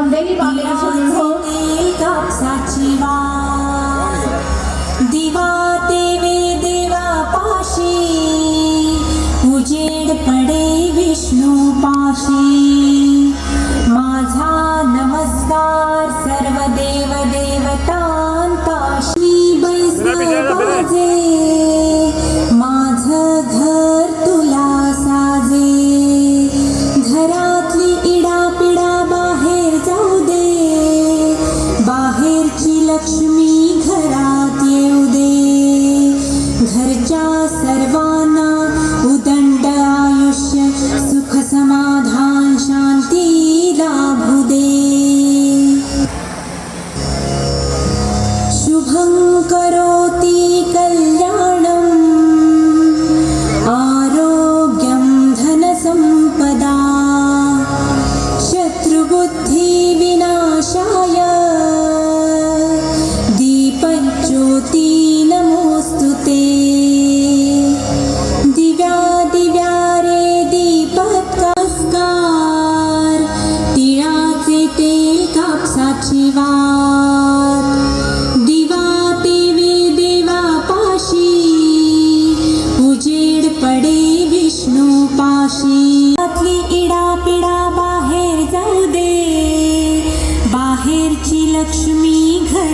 some daily publication in home. कापसाची वाट दिवा देवे देवा पाशी उजेड पडे विष्णू पाशी माझा नमस्कार सर्व देव देवतांपाशी बैस बाजे माझं घर तुला साजे घरातली इडापिडा बाहेर जाऊ दे बाहेरची लक्ष्मी घरात येऊ दे घरच्या सर्वांना उदंड आयुष्य सुख समाधान शांती लाभू दे शुभं करोति कल्याणं आरोग्यं धनसंपदा शत्रुबुद्धि विनाशाय दीपज्योति नमोस्तुते दिव्या दिव्या रे दीपत्कार तिळाचे तेल कापसाची वात दिवा देवी देवा पाशी उजेड पडे विष्णू पाशी आतली इडापिडा बाहेर जाऊ दे बाहेरची लक्ष्मी घर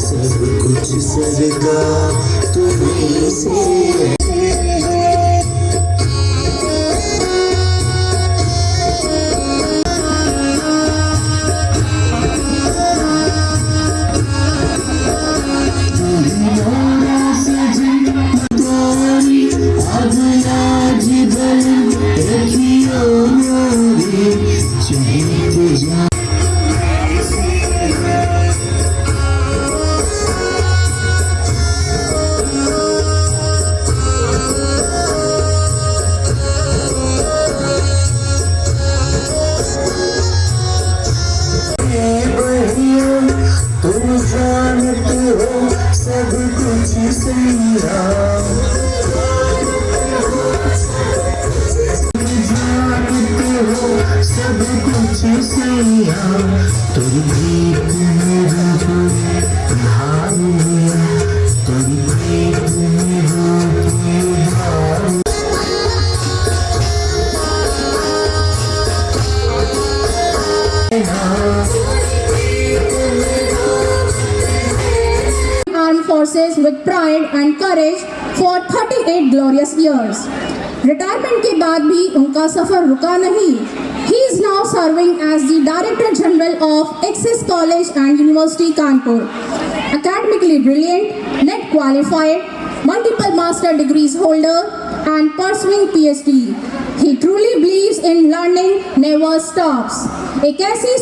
सब कुछ सरकार तुम्हीं से तुम जानते हो सब कुछ सैया जानते हो सब कुछ सैया तुम भी मेरा जो भाई तुम भी मेरा Armed forces with pride and courage for 38 glorious years. Retirement के बाद भी उनका सफर रुका नहीं. He is now serving as the Director General of Access College and University Kanpur. Academically brilliant, NET qualified, multiple master degrees holder and pursuing PhD. He truly believes in learning never stops. एक ऐसी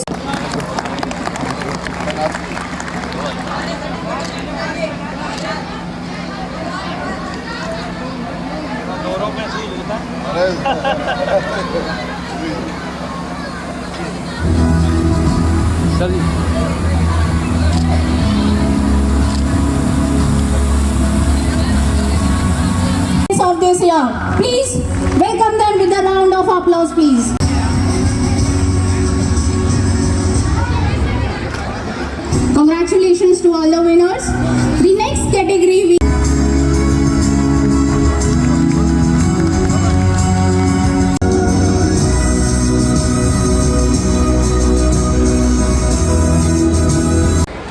of this year. Please welcome them with a round of applause, please. Congratulations to all the winners. The next category we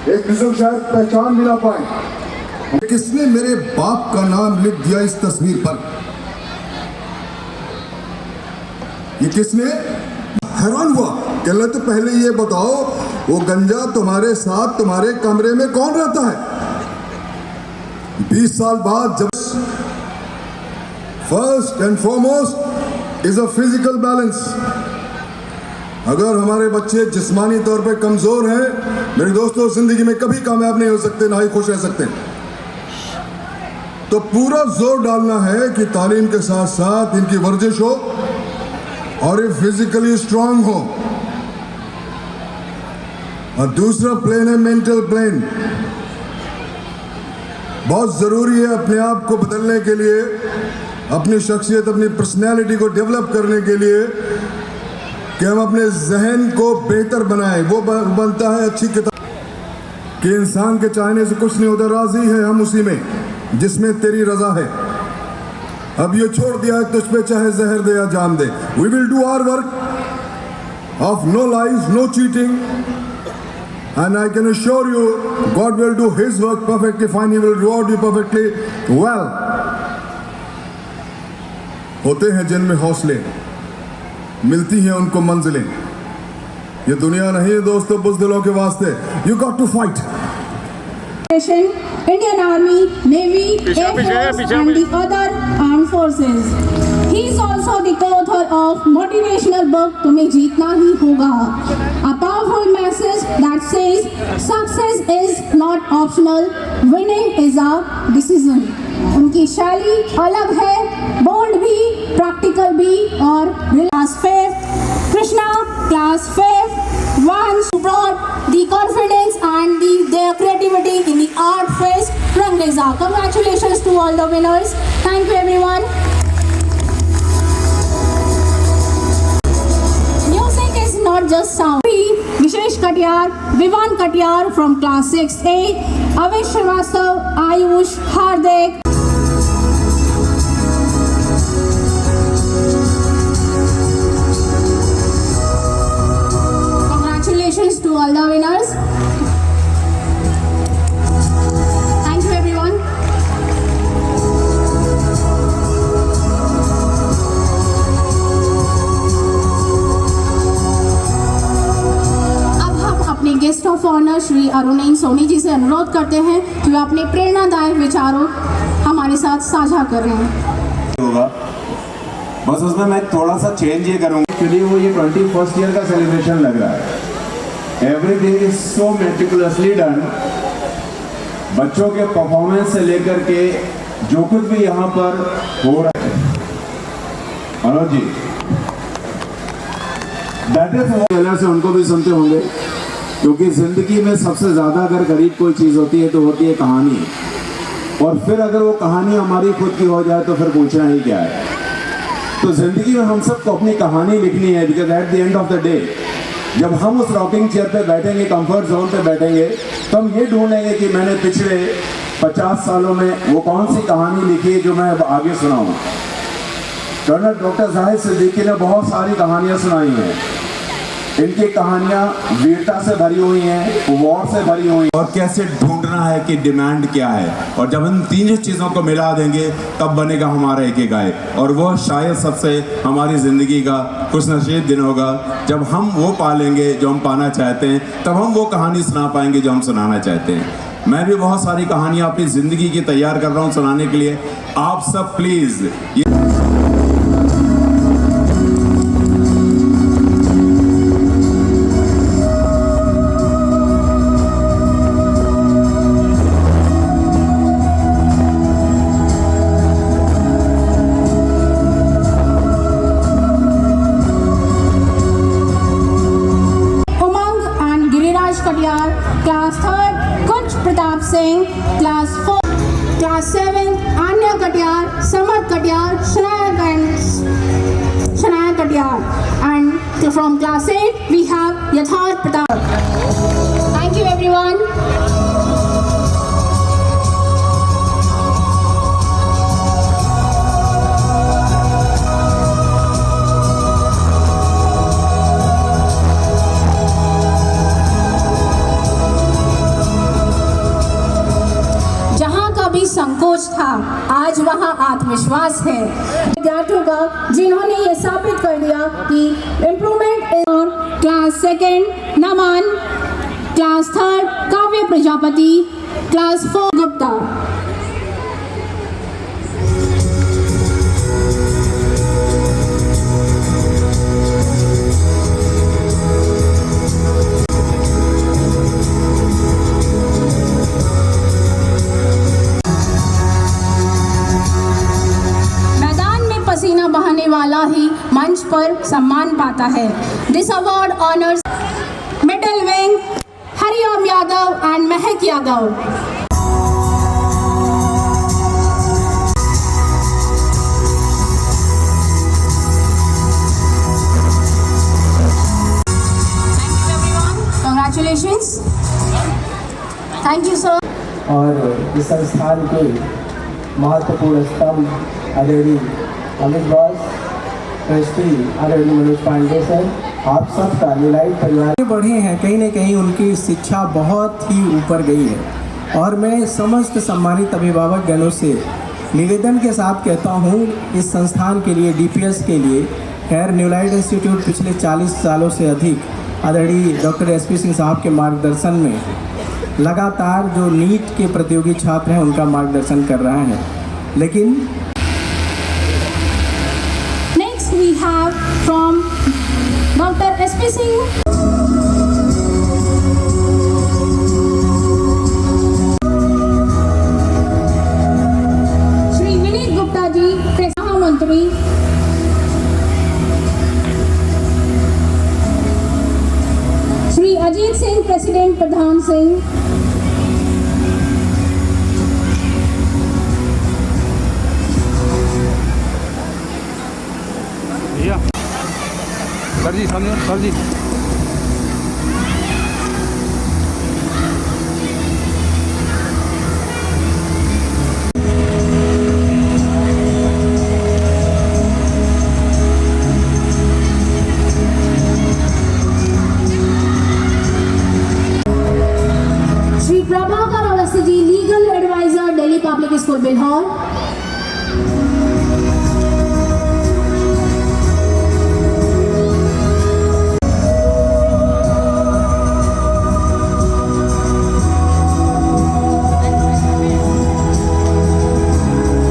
एक किस्म शायद पहचान मिला पाए किसने मेरे बाप का नाम लिख दिया इस तस्वीर पर ये किसने हैरान हुआ कहले तो पहले ये बताओ वो गंजा तुम्हारे साथ तुम्हारे कमरे में कौन रहता है 20 साल बाद जब first and foremost is a physical balance अगर हमारे बच्चे जिस्मानी तौर पे कमजोर हैं मेरे दोस्तों जिंदगी में कभी कामयाब नहीं हो सकते ना ही खुश रह सकते तो पूरा जोर डालना है कि तालीम के साथ साथ इनकी वर्जिश हो और ये फिजिकली स्ट्रांग हो और दूसरा प्लेन है मेंटल प्लेन बहुत जरूरी है अपने आप को बदलने के लिए अपनी शख्सियत, अपनी पर्सनैलिटी को डेवलप करने के लिए कि हम अपने जहन को बेहतर बनाएं। वो बनता है अच्छी किताब कि इंसान के चाहने से कुछ नहीं होता, राजी है हम उसी में जिसमें तेरी रजा है। अब ये छोड़ दिया है तुझ पे चाहे जहर दे या जान दे। We will do our work of no lies, no cheating, and I can assure you God will do his work perfectly fine. He will reward you perfectly well. होते हैं जिनमें हौसले, मिलती हैं उनको मंजिलें। ये दुनिया नहीं है दोस्तों बुज़दिलों के वास्ते। You got to fight. Indian Army, Navy, Air Force and the other armed forces. He is also the co-author of motivational book तुम्हें जीतना ही होगा. A powerful message that says success is not optional, winning is a decision. उनकी शैली अलग है, bold भी, practical भी और class 5 Krishna class 5 once brought the confidence and their creativity in the art fest Rangreza. Congratulations to all the winners. Thank you everyone. Music is not just sound. Vishesh Katyar, Vivan Katyar from class 6A, Avish Srivastav, Ayush, Hardik. Congratulations to all the winners. Thank you everyone. अब हम अपने guest of honour Shri Arunen Soni ji से अनुरोध करते हैं कि वे अपने प्रेरणादायक विचारों हमारे साथ साझा करें। होगा बस उसमें मैं थोड़ा सा चेंज ये करूँगा। एक्चुअली वो ये 21st ईयर का सेलिब्रेशन लग रहा है। Everything is so meticulously done. बच्चों के परफॉर्मेंस से लेकर के जो कुछ भी यहाँ पर हो रहा है, मनोज जी, दैट इज पहले से उनको भी सुनते होंगे, क्योंकि जिंदगी में सबसे ज्यादा अगर गरीब कोई चीज होती है तो होती है कहानी। और फिर अगर वो कहानी हमारी खुद की हो जाए तो फिर पूछना ही क्या है। तो जिंदगी में हम सबको अपनी कहानी लिखनी है, because at the end of the day जब हम उस रॉकिंग चेयर पे बैठेंगे, कंफर्ट जोन पे बैठेंगे, तो हम ये ढूंढेंगे कि मैंने पिछले 50 सालों में वो कौन सी कहानी लिखी है जो मैं अब आगे सुनाऊं। कर्नल डॉक्टर जाहिद सिद्दीकी ने बहुत सारी कहानियां सुनाई हैं। इनकी कहानियां वीरता से भरी हुई हैं, वॉर से भरी हुई हैं। और कैसे ढूंढना है कि डिमांड क्या है, और जब इन तीनों चीज़ों को मिला देंगे तब बनेगा हमारा एक गायक। और वो शायद सबसे हमारी ज़िंदगी का खुशनसीब दिन होगा जब हम वो पालेंगे जो हम पाना चाहते हैं, तब हम वो कहानी सुना पाएंगे जो हम सुनाना चाहते हैं। मैं भी बहुत सारी कहानियाँ अपनी ज़िंदगी की तैयार कर रहा हूँ सुनाने के लिए। आप सब please Class 3rd Kunj Pratap Singh, Class 4, Class 7 Anya Katyar, Samarth Katyar, Shanaya Katyar, and from Class 8 we have Yatharth Pratap. Thank you everyone. संकोच था, आज वहाँ आत्मविश्वास है विद्यार्थियों का, जिन्होंने ये साबित कर दिया कि improvement is. Class 2 Naman, class 3 काव्य प्रजापति, क्लास 4 गुप्ता। पसीना बहाने वाला ही मंच पर सम्मान पाता है। This award honours middle wing Hariom Yadav and Mahak Yadav. Thank you, sir. और इस संस्थान के महत्वपूर्ण स्तंभ आदरणीय अमित बॉस, ट्रस्टी आदरणीय मनोज पांडे सर, आप सबका लीलाइट परिवार बढ़े हैं। कहीं न कहीं उनकी शिक्षा बहुत ही ऊपर गई है और मैं समस्त सम्मानित अभिभावक गणों से निवेदन के साथ कहता हूँ, इस संस्थान के लिए, डीपीएस के लिए, खैर न्यूलाइट इंस्टीट्यूट पिछले 40 सालों से अधिक आदरणीय डॉक्टर एसपी सिंह साहब के मार्गदर्शन में लगातार जो नीट के प्रतियोगी छात्र हैं उनका मार्गदर्शन कर रहा है। लेकिन Next we have from Dr. S.P. Singh. Shri Vinit Gupta ji, Press Mantri. Shri Ajit Singh, President Pradhan Singh. Sir ji, सामने sir ji. Shri Prabhakar Awasthi ji, Legal Advisor, Delhi Public School, Bilhaur.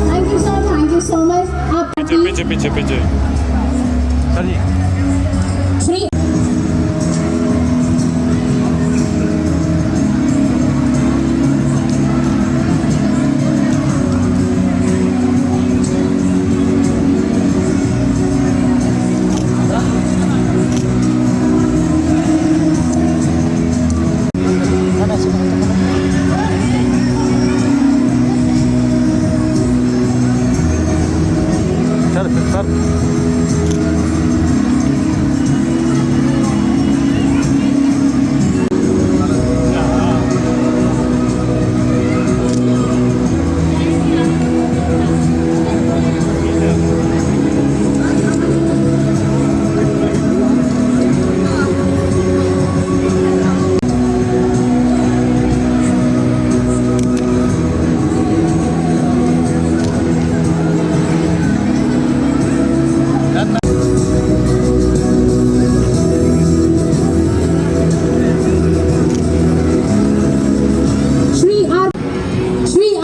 Thank you, sir. Thank you so much. आप पीछे sir ji. Shri sir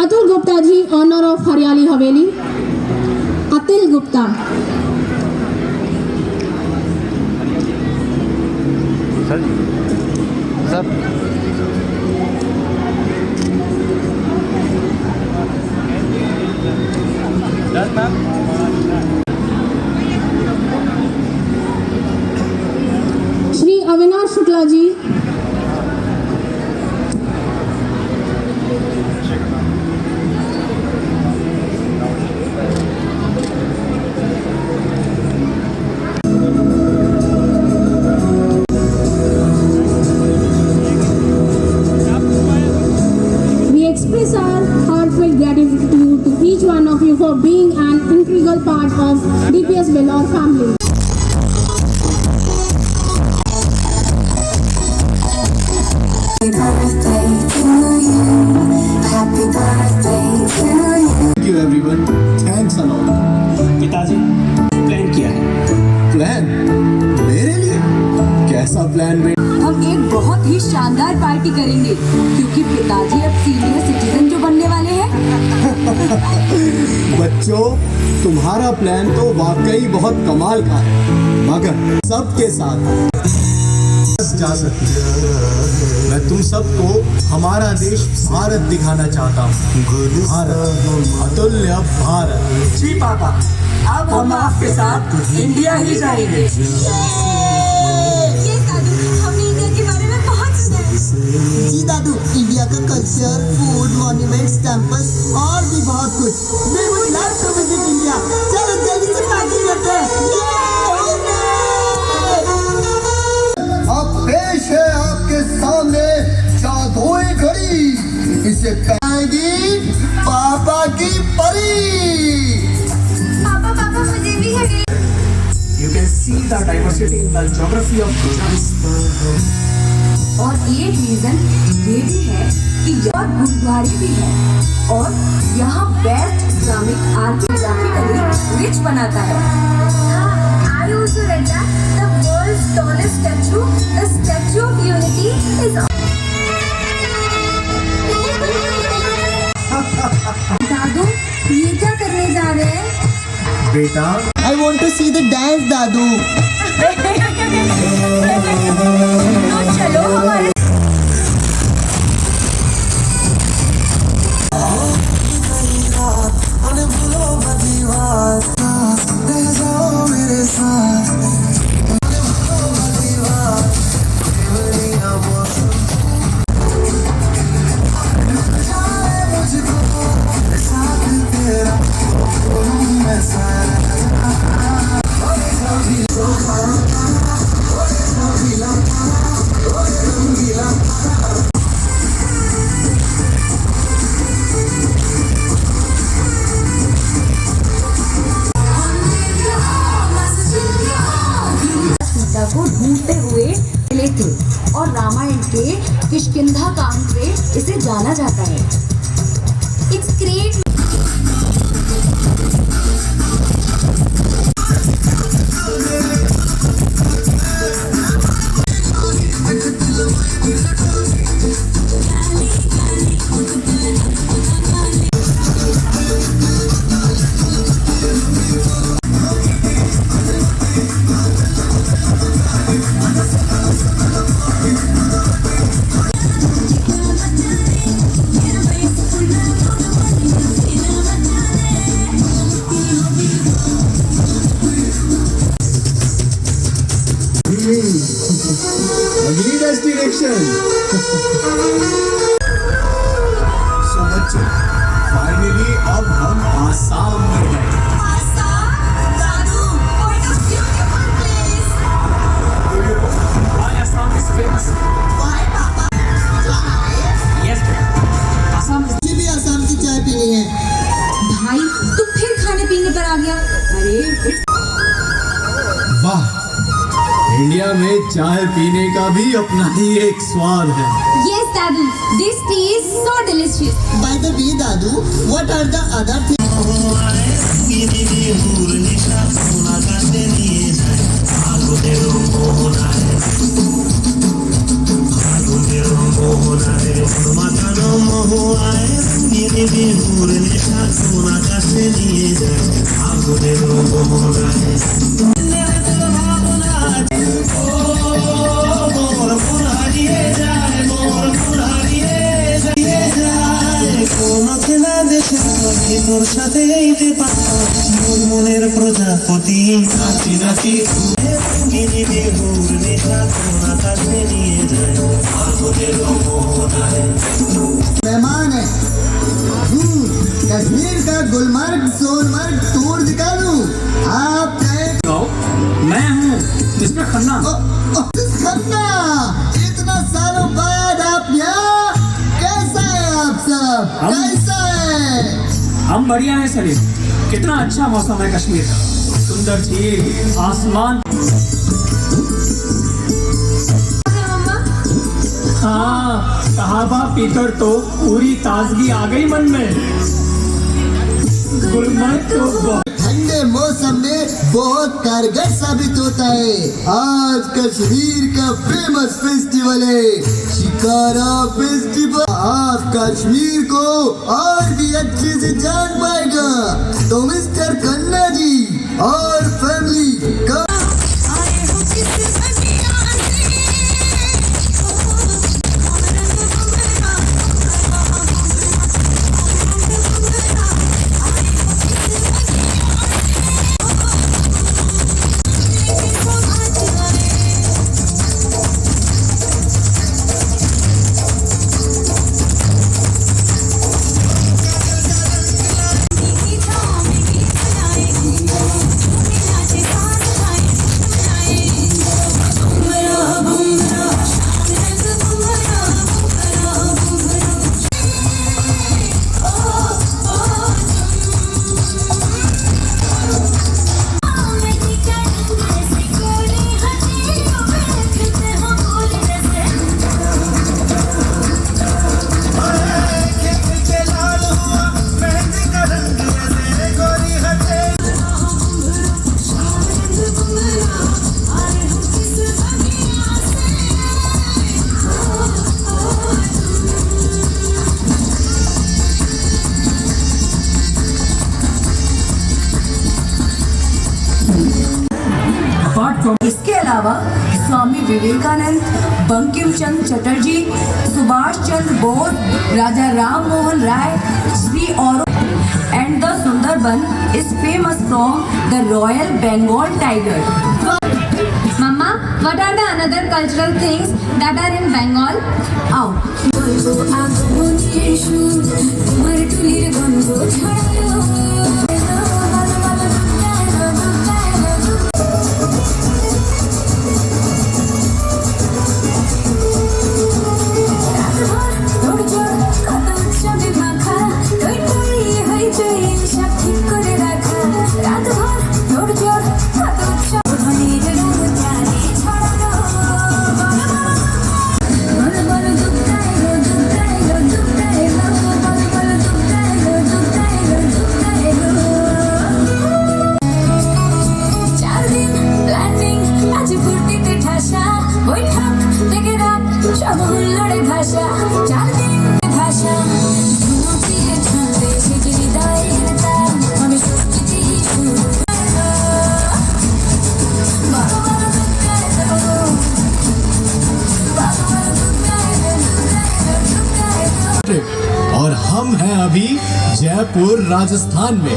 Atul Gupta ji, honour of Hariyali Haveli. Atil Gupta. Sir ji, sir Shri Avinash Shukla ji. We express our heartfelt gratitude to each one of you for being an integral part of DPS Vellore family. Thank you everyone. Thanks a lot. पिताजी plan किया है। Plan मेरे लिए? कैसा plan बेटा? हम एक बहुत ही शानदार पार्टी करेंगे क्योंकि पिताजी अब सीनियर सिटीजन जो बनने वाले हैं। बच्चों, तुम्हारा प्लान तो वाकई बहुत कमाल का है, मगर सबके साथ जा सकती है। मैं तुम सबको हमारा देश भारत दिखाना चाहता हूँ। भारत, अतुल्य भारत। जी पापा, अब हम आपके साथ इंडिया ही जाएंगे। ये दादू, हमने इंडिया के बारे में बहुत सुना है। जी दादू, इंडिया का कल्चर, फूड, मॉन्यूमेंट्स, टेम्पल्स और भी बहुत कुछ। We would love to visit India. चलो जल्दी से पार्टी करते हैं। अब पेश है आपके सामने जादुई घड़ी। see the diversity in the geography of Gujarat. और एक रीजन ये भी है कि यहाँ गुरुद्वारे भी है और यहाँ बेस्ट इस्लामिक आर्कियोग्राफिकली रिच बनाता है। I also read that the world's tallest statue, the Statue of Unity, is. दादू, ये क्या करने जा रहे हैं? बेटा, I want to see the dance, दादू। तो चलो हमारे को ढूंढते हुए मिले थे और रामायण के किष्किंधा कांड पे इसे जाना जाता है। It's great. अगली डेस्टिनेशन। सो बच्चों, फाइनली अब हम आसाम में हैं। मुझे भी आसाम की चाय पीनी है। भाई तू फिर खाने पीने पर आ गया। अरे वाह, इंडिया में चाय पीने का भी अपना ही एक स्वाद है। Yes, Dadu. This tea is so delicious. By the way, Dadu, what are the other things? তোর সাথে মনের প্রজাপতি নাচি নাচি নিয়ে যায় मेहमान है। कश्मीर का गुलमर्ग सोनमर्ग टूर दिखा दूं। आप कहे मैं हूँ इसमें खन्ना। खन्ना, इतना सालों बाद आप यहाँ, कैसा है आप सब? कैसा है? हम बढ़िया है सलीम। कितना अच्छा मौसम है कश्मीर का, सुंदर झील, आसमान। हाँ, कहावा पीकर तो पूरी ताजगी आ गई मन में। गुलमर्ग तो ठंडे मौसम में बहुत कारगर साबित होता है। आज कश्मीर का फेमस फेस्टिवल है शिकारा फेस्टिवल। आप कश्मीर को और भी अच्छे से जान पाएगा तो मिस्टर खन्ना जी और फैमिली का इसके अलावा स्वामी विवेकानंद, बंकिम चंद्र चटर्जी, सुभाष चंद्र बोस, राजा राम मोहन राय, श्री और and the Sundarban is famous from the Royal Bengal tiger. Mama, what are the another cultural things that are in Bengal? और हम हैं अभी जयपुर राजस्थान में।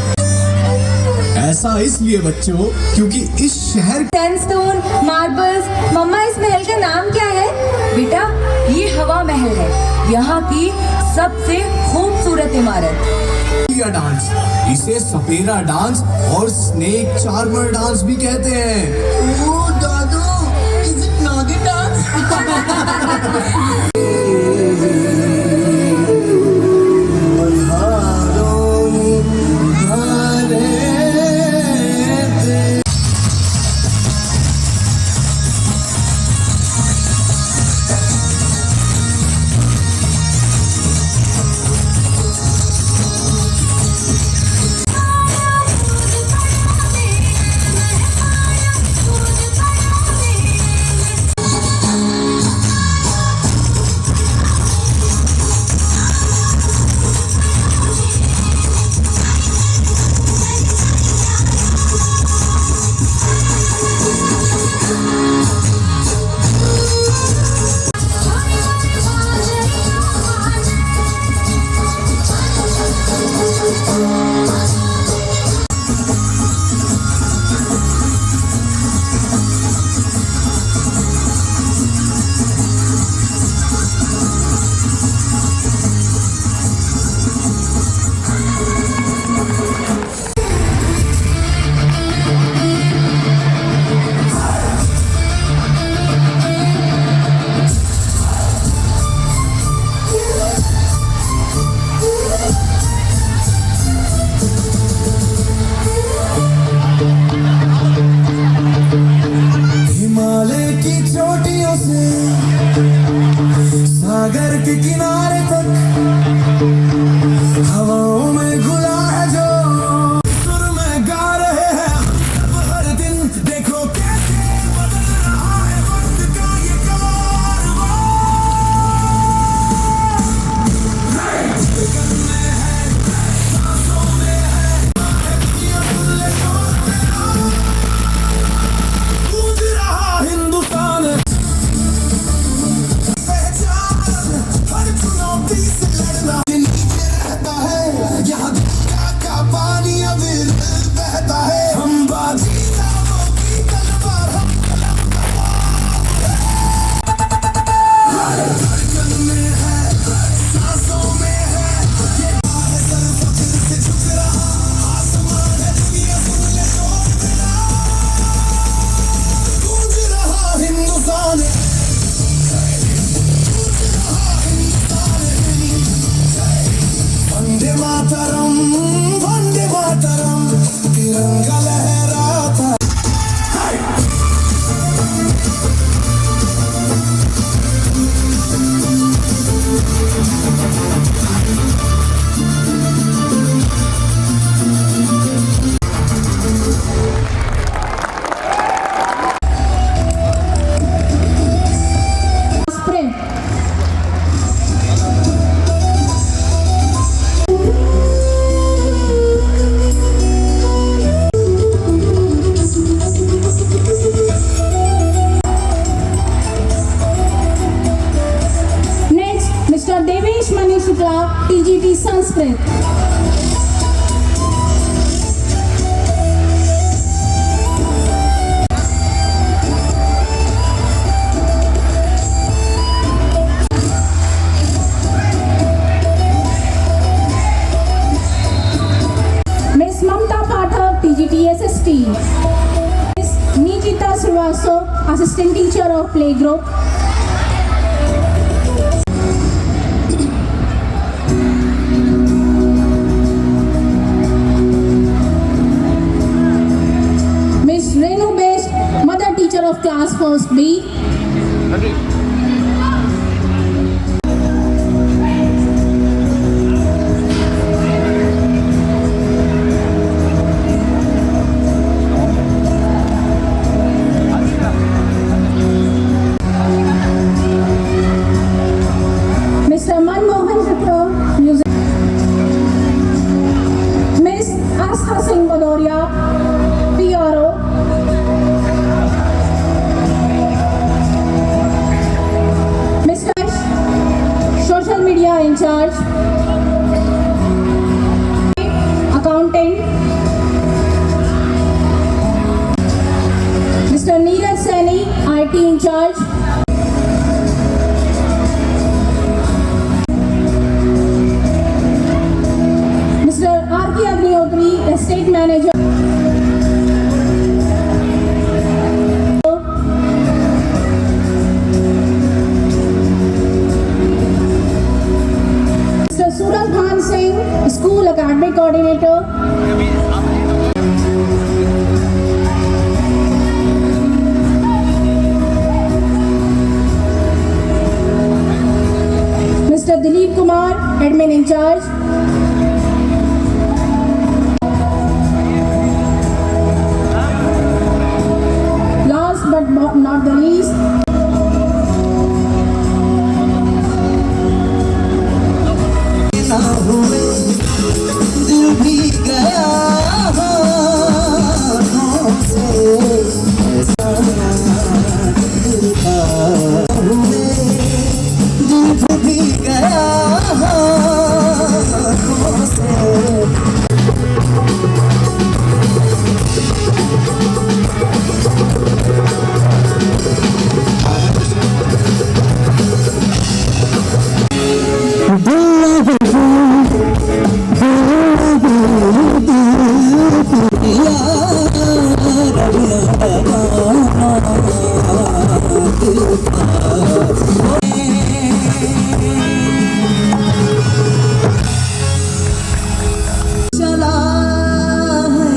ऐसा इसलिए बच्चों क्योंकि इस शहर सैंडस्टोन, मार्बल्स। मम्मा, इस महल का नाम क्या है? बेटा, ये हवा महल है, यहाँ की सबसे खूबसूरत इमारत। डांस, इसे सपेरा डांस और स्नेक चार्मर डांस भी कहते हैं। ओ दादू, इज इट नागिन dance? CGTSST. Miss Nijita Srivastav, Assistant Teacher of Playgroup. Miss Renu Best, Mother Teacher of Class 1st B. Mr. Manmohan Ripro, Music. Miss Astha Singh Badoria, PRO. Mr. Social Media in charge. Accountant. Mr. Neeraj Saini, IT in charge. Mr. R.K. Agnihotri, Estate Manager. Mr. Suraj Bhan Singh, School Academic Coordinator. Mr. Dilip Kumar, Admin in charge. Last but not the least, दिल भी गया हाथों से ऐसा दिल का दिल भी गया हाथों से चला है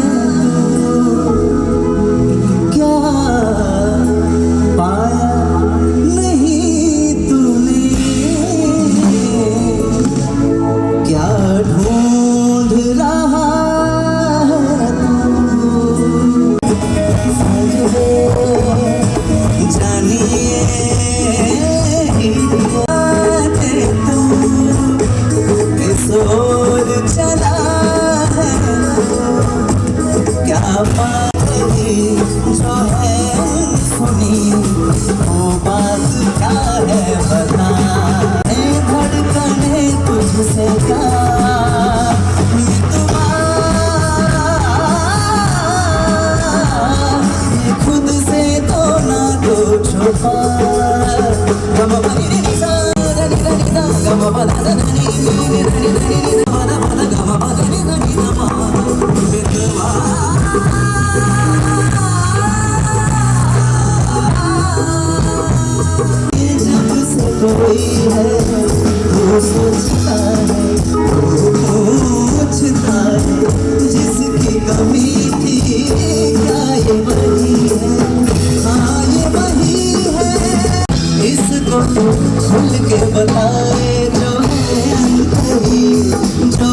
क्या पाया नहीं तूने क्या ढूंढ रहा है तू जानिए बातें तू सोर चला है क्या बात जो है सुनी वो बात क्या है बता धड़कने तुझसे क्या ये तुम्हारा ये खुद से तो ना तो छुपा गम बनी रे सा रे रे रे गम बना रे रे रे रे बना बना गम बना रे रे रे मा बेतवा ये जब से कोई है वो सोचता है पूछता है जिसकी कमी थी क्या ये वही है हाँ ये वही है इसको तो खुल के बताए जो है अंतरी जो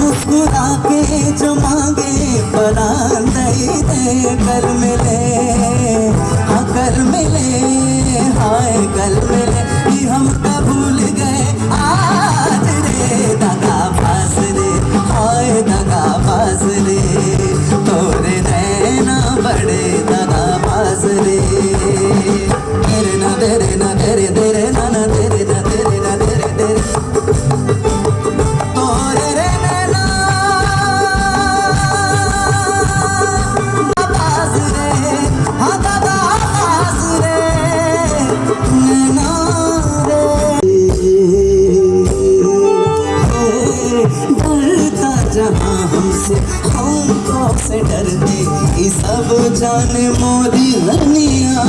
मुस्कुरा के जो मांगे परान दे दे, कल मिले हाँ कल मिले, हाय कल मिले कि हम तो भूल गए आज रे, दगाबाज रे हाय दगाबाज रे, तोरे नैना बड़े दगाबाज रे, तेरे ना तेरे ना तेरे तेरे ना ना तेरे ना तेरे ना तेरे तेरे, तोरे रे नैना दगाबाज रे, हाँ दगाबाज रे, नैना डरता जहाँ हमसे हम तो से डरते, ये सब जाने मोरी रनिया,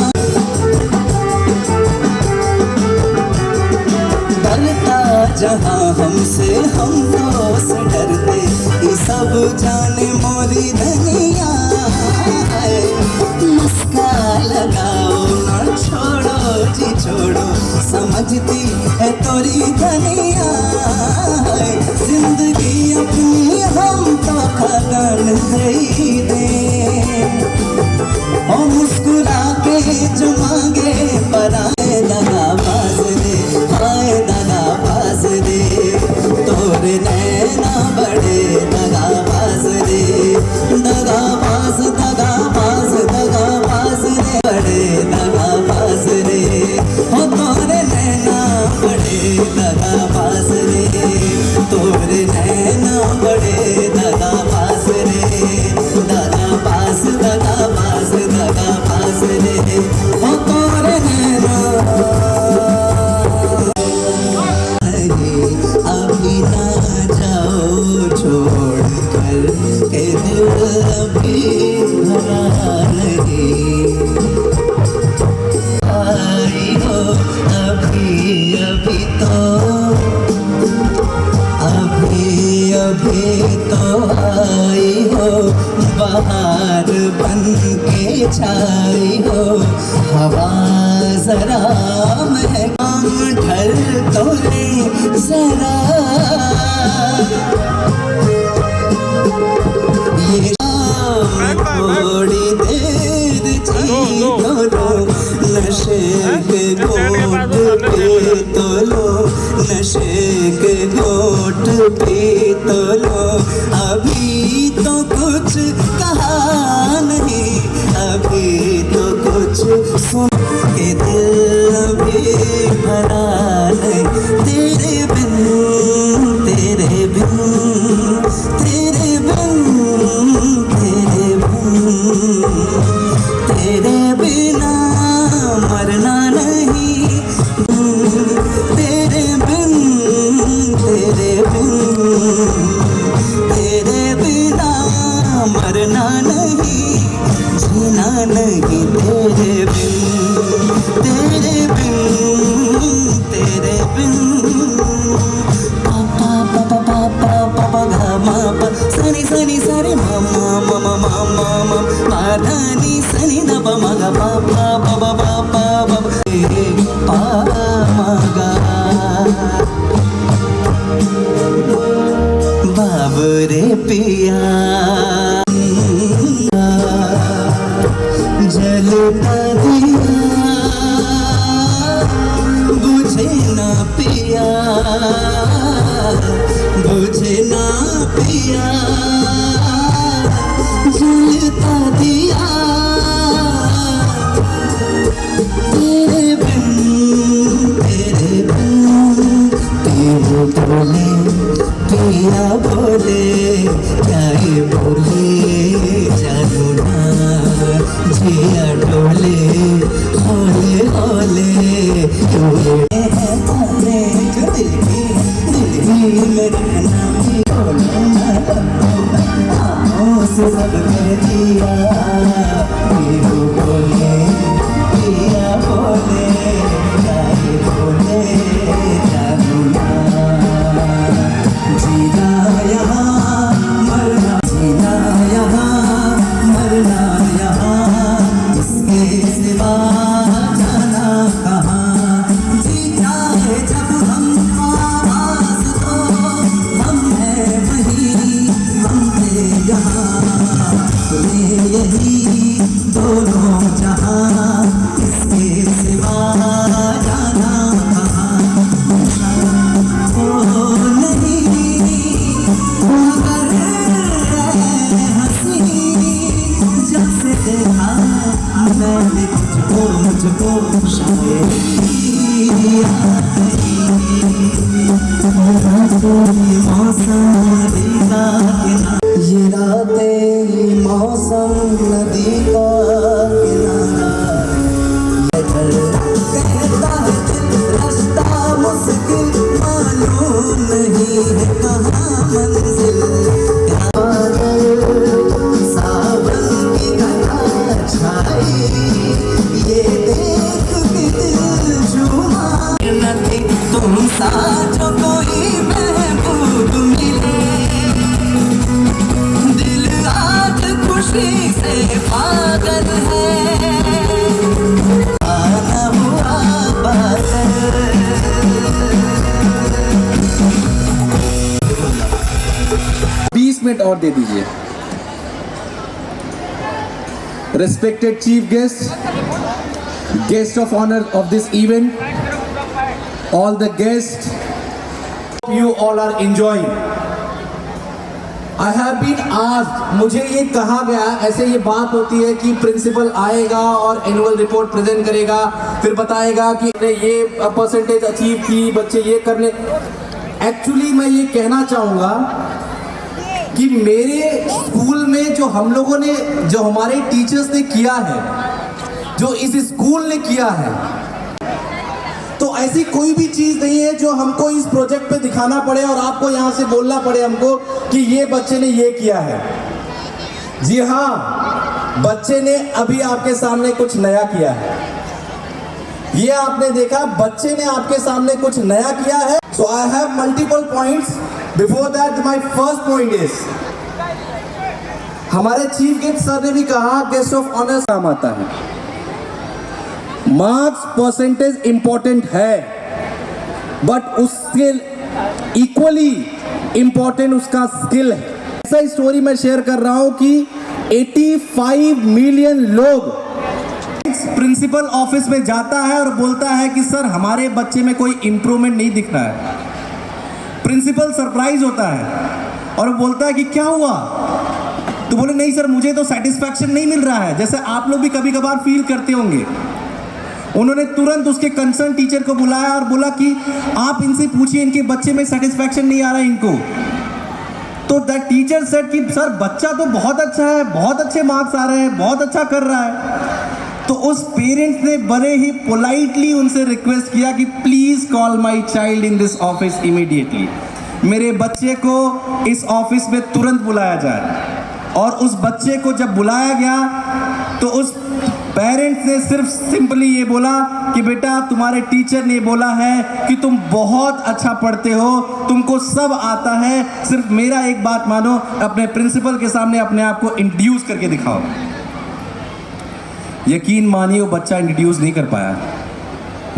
डरता जहाँ हमसे हम तो से डरते, ये सब जाने मोरी धनिया, मुस्का लगाओ न छोड़ो जी छोड़ो, समझती है तोरी धनिया, जिंदगी अपनी हम तो खदान दे दे, और मुस्कुरा के जो मांगे पराए दगाबाज रे, हाय दगाबाज रे, तोरे नैना बड़े दगाबाज रे, दगाबाज दगाबाज दगाबाज रे, बड़े दगाबाज रे, हो तोरे नैना बड़े दगाबाज रे, तोरे नैना बड़े दगाबाज रे, दगाबाज दगाबाज दगाबाज रे, हो तोरे नैना अभी ना जाओ छोड़ कर के दिल अभी भरा नहीं, आई हो अभी अभी तो, अभी अभी तो आई हो, बाहर बन के छाई हो, हवा जरा महकाम ढल तो रे जरा, ये शाम थोड़ी देर जी तो लो, नशे के घोट पी तो लो, नशे के घोट पी तो लो, अभी तो कुछ कहा नहीं, अभी तो कुछ सुन के दिल अभी भरा नहीं, तेरे बिन तेरे बिन तेरे बिन तेरे बिन, तेरे बिना मरना नहीं, तेरे बिन तेरे बिन, तेरे बिना मरना नहीं, जीना नहीं तेरे बिन, तेरे बिन तेरे बिन, पापा पापा पापा पापा गा मापा सनी सनी सरे मामा मामा मामा मामा पाधानी सनी दब मगा पापा पापा पापा पापा मगा, बाबरे पिया जलता दिया बुझे ना पिया, बुझे ना पिया, जलता दिया, तेरे बिन तेरे बिन, तेरे बोले पिया बोले, क्या बोले जानू ना, जिया डोले होले होले, डोले हैं तारे जो दिल ही में रहना, बोलो ना आँखों से सब कह दिया, पिया बोले पिया बोले, क्या बोले जानू ना, जीना यहाँ मरना, जीना यहाँ मरना यहाँ, इसके सिवा जाना कहाँ, जीना है जब हम आवाज तो हम हैं वही मौसम नदी का किनारा, ये रातें ही मौसम नदी का किनारा, ये कहता है दिल रास्ता मुश्किल, मालूम नहीं है कहाँ मंजिल। सावन की घटा छाई, ये देख के दिल झूमा, नदी तुम सा जो कोई महबूब मिले, दिल आज खुशी से पागल है, आना हुआ बादल। 20 मिनट और दे दीजिए। Respected chief guest, guest of honor of this event, all the guests, you all are enjoying. I have been asked, मुझे ये कहा गया, ऐसे ये बात होती है कि प्रिंसिपल आएगा और एनुअल रिपोर्ट प्रेजेंट करेगा, फिर बताएगा कि ये परसेंटेज अचीव की, बच्चे ये करने। एक्चुअली मैं ये कहना चाहूँगा कि मेरे स्कूल में जो हम लोगों ने, जो हमारे टीचर्स ने किया है, जो इस स्कूल ने किया है, तो ऐसी कोई भी चीज़ नहीं है जो हमको इस प्रोजेक्ट पे दिखाना पड़े और आपको यहाँ से बोलना पड़े हमको कि ये बच्चे ने ये किया है। जी हाँ, बच्चे ने अभी आपके सामने कुछ नया किया है। ये आपने देखा, बच्चे ने आपके सामने कुछ नया किया है। So I have multiple points. Before that my first point is, हमारे चीफ गेस्ट सर ने भी कहा गेस्ट ऑफ ऑनर काम आता है। मार्क्स परसेंटेज इंपॉर्टेंट है, बट उसके इक्वली इंपॉर्टेंट उसका स्किल है। ऐसा स्टोरी मैं शेयर कर रहा हूं कि 85 मिलियन लोग प्रिंसिपल ऑफिस में जाता है और बोलता है कि सर हमारे बच्चे में कोई इंप्रूवमेंट नहीं दिख रहा है। प्रिंसिपल सरप्राइज होता है और बोलता है कि क्या हुआ, तो बोले नहीं सर मुझे तो सेटिस्फैक्शन नहीं मिल रहा है, जैसे आप लोग भी कभी कभार फील करते होंगे। उन्होंने तुरंत उसके कंसर्न टीचर को बुलाया और बोला कि आप इनसे पूछिए इनके बच्चे में सेटिस्फैक्शन नहीं आ रहा है इनको। तो दैट टीचर सेड कि सर बच्चा तो बहुत अच्छा है, बहुत अच्छे मार्क्स आ रहे हैं, बहुत अच्छा कर रहा है। तो उस पेरेंट्स ने बड़े ही पोलाइटली उनसे रिक्वेस्ट किया कि please call my child in this office immediately, मेरे बच्चे को इस ऑफिस में तुरंत बुलाया जाए। और उस बच्चे को जब बुलाया गया तो उस पेरेंट्स ने सिर्फ सिंपली ये बोला कि बेटा तुम्हारे टीचर ने बोला है कि तुम बहुत अच्छा पढ़ते हो, तुमको सब आता है, सिर्फ मेरा एक बात मानो, अपने प्रिंसिपल के सामने अपने आप को इंट्रोड्यूस करके दिखाओ। यकीन मानिए वो बच्चा इंट्रोड्यूस नहीं कर पाया,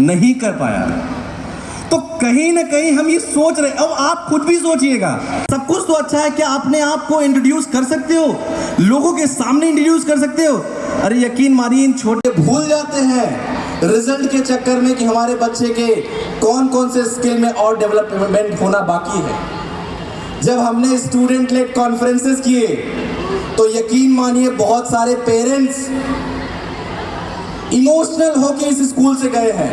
नहीं कर पाया। तो कहीं ना कहीं हम ये सोच रहे, अब आप खुद भी सोचिएगा, सब कुछ तो अच्छा है, क्या अपने आप को इंट्रोड्यूस कर सकते हो, लोगों के सामने इंट्रोड्यूस कर सकते हो? अरे यकीन मानिए इन छोटे भूल जाते हैं रिजल्ट के चक्कर में कि हमारे बच्चे के कौन कौन से स्किल में और डेवलपमेंट होना बाकी है। जब हमने स्टूडेंट लेड कॉन्फ्रेंसेस किए तो यकीन मानिए बहुत सारे पेरेंट्स इमोशनल होके इस स्कूल से गए हैं।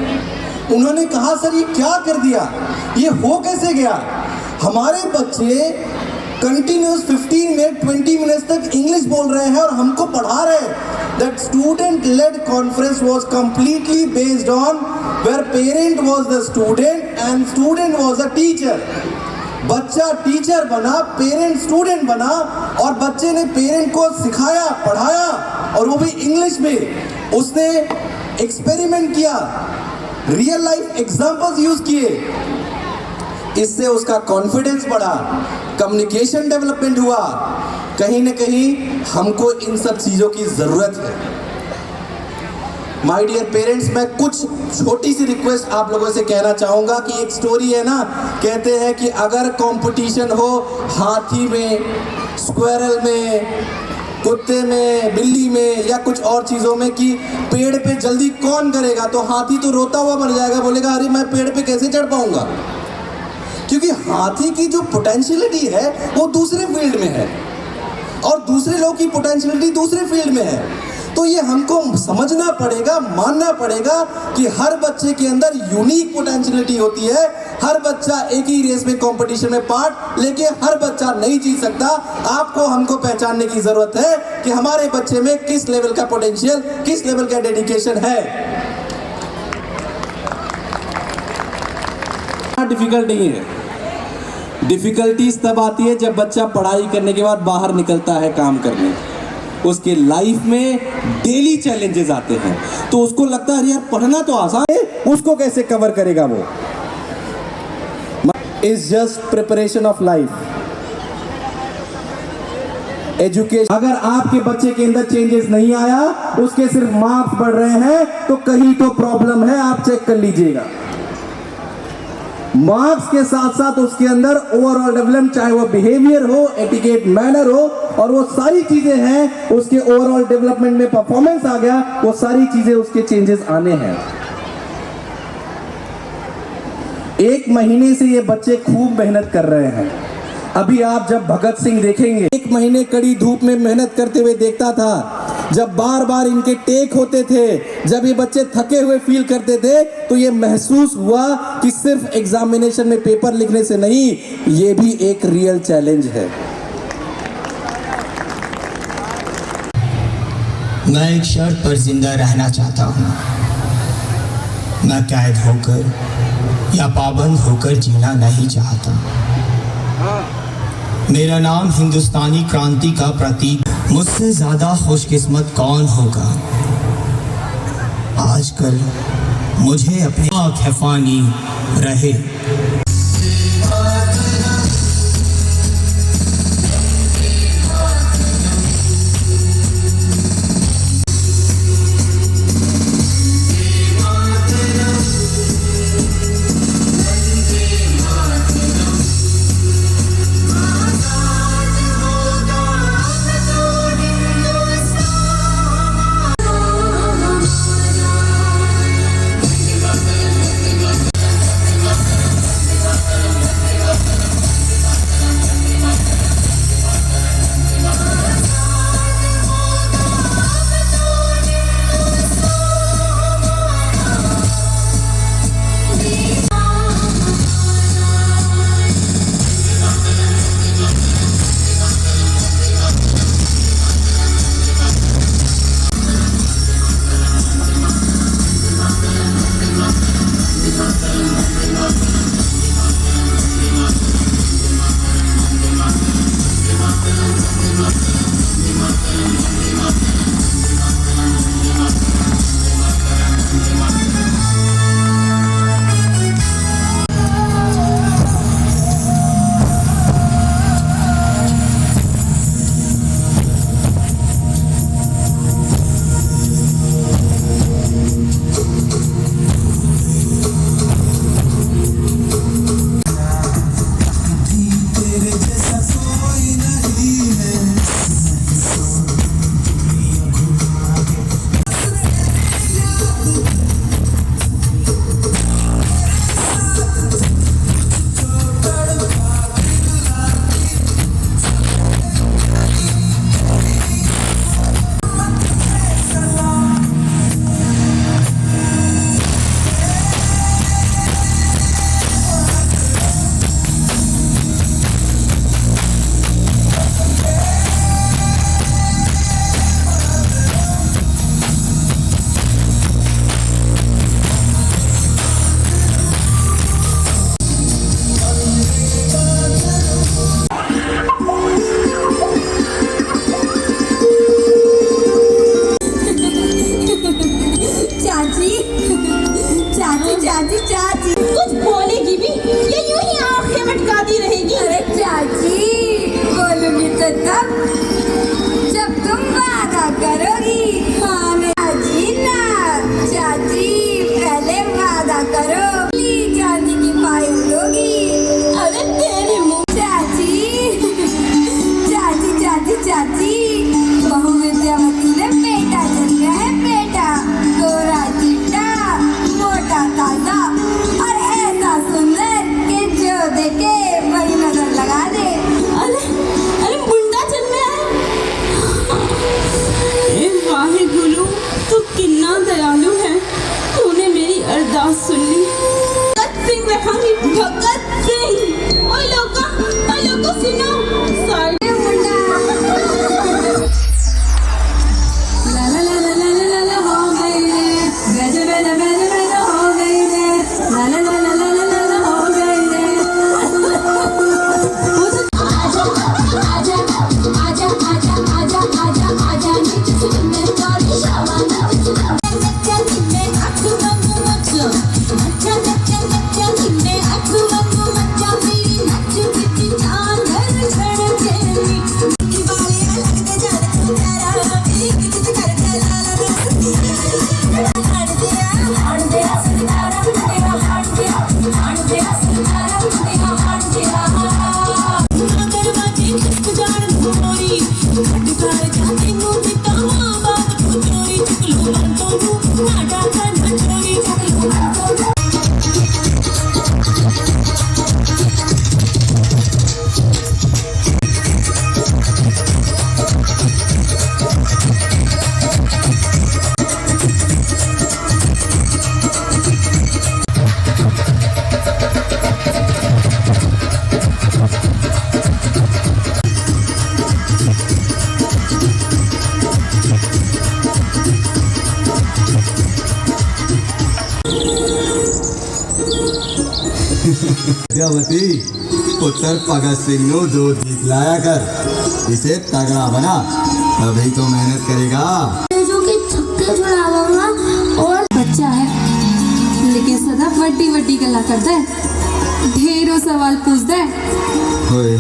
उन्होंने कहा सर ये क्या कर दिया, ये हो कैसे गया? हमारे बच्चे कंटिन्यूस 15 मिनट 20 मिनट्स तक इंग्लिश बोल रहे हैं और हमको पढ़ा रहे हैं। That student led conference was completely based on where parent was the student and student was a teacher. बच्चा टीचर बना, पेरेंट स्टूडेंट बना, और बच्चे ने पेरेंट को सिखाया, पढ़ाया, और वो भी इंग्लिश में। उसने एक्सपेरिमेंट किया, रियल लाइफ एग्जांपल्स यूज किए, इससे उसका कॉन्फिडेंस बढ़ा, कम्युनिकेशन डेवलपमेंट हुआ। कहीं न कहीं हमको इन सब चीज़ों की ज़रूरत है। माय डियर पेरेंट्स, मैं कुछ छोटी सी रिक्वेस्ट आप लोगों से कहना चाहूँगा कि एक स्टोरी है ना, कहते हैं कि अगर कंपटीशन हो हाथी में, स्क्वायरल में, कुत्ते में, बिल्ली में, या कुछ और चीज़ों में, कि पेड़ पे जल्दी कौन करेगा, तो हाथी तो रोता हुआ मर जाएगा, बोलेगा अरे मैं पेड़ पे कैसे चढ़ पाऊँगा। क्योंकि हाथी की जो पोटेंशियलिटी है वो दूसरे फील्ड में है और दूसरे लोग की पोटेंशियलिटी दूसरे फील्ड में है। तो ये हमको समझना पड़ेगा, मानना पड़ेगा कि हर बच्चे के अंदर यूनिक पोटेंशियलिटी होती है। हर बच्चा एक ही रेस में कंपटीशन में पार्ट लेके हर बच्चा नहीं जीत सकता। आपको हमको पहचानने की जरूरत है कि हमारे बच्चे में किस लेवल का पोटेंशियल, किस लेवल का डेडिकेशन है। डिफिकल्ट नहीं है, डिफिकल्टीज तब आती है जब बच्चा पढ़ाई करने के बाद बाहर निकलता है काम करने, उसके लाइफ में डेली चैलेंजेस आते हैं, तो उसको लगता है यार पढ़ना तो आसान है, उसको कैसे कवर करेगा वो। Is just preparation of life, education. अगर आपके बच्चे के अंदर चेंजेस नहीं आया, उसके सिर्फ मार्क्स बढ़ रहे हैं, तो कहीं तो प्रॉब्लम है, आप चेक कर लीजिएगा। मार्क्स के साथ साथ उसके अंदर ओवरऑल डेवलपमेंट, चाहे वो बिहेवियर हो, एटिकेट, मैनर हो, और वो सारी चीजें हैं उसके ओवरऑल डेवलपमेंट में। परफॉर्मेंस आ गया, वो सारी चीजें उसके चेंजेस आने हैं। एक महीने से ये बच्चे खूब मेहनत कर रहे हैं। अभी आप जब भगत सिंह देखेंगे, एक महीने कड़ी धूप में मेहनत करते हुए देखता था, जब बार बार इनके टेक होते थे, जब ये बच्चे थके हुए फील करते थे, तो ये महसूस हुआ कि सिर्फ एग्जामिनेशन में पेपर लिखने से नहीं, ये भी एक रियल चैलेंज है। मैं एक शर्त पर जिंदा रहना चाहता हूँ। मैं कैद होकर या पाबंद होकर जीना नहीं चाहता। मेरा नाम हिंदुस्तानी क्रांति का प्रतीक। मुझसे ज्यादा खुशकिस्मत कौन होगा। आजकल मुझे अपने खफानी रहे। विद्यावती पुत्र भगत सिंह नु दो जीत लाया कर, इसे तगड़ा बना, तभी तो मेहनत करेगा। जो कि छक्के छुड़ाऊंगा और बच्चा है लेकिन सदा वड्डी वड्डी गल्ला करता है, ढेरों सवाल पूछता है। होए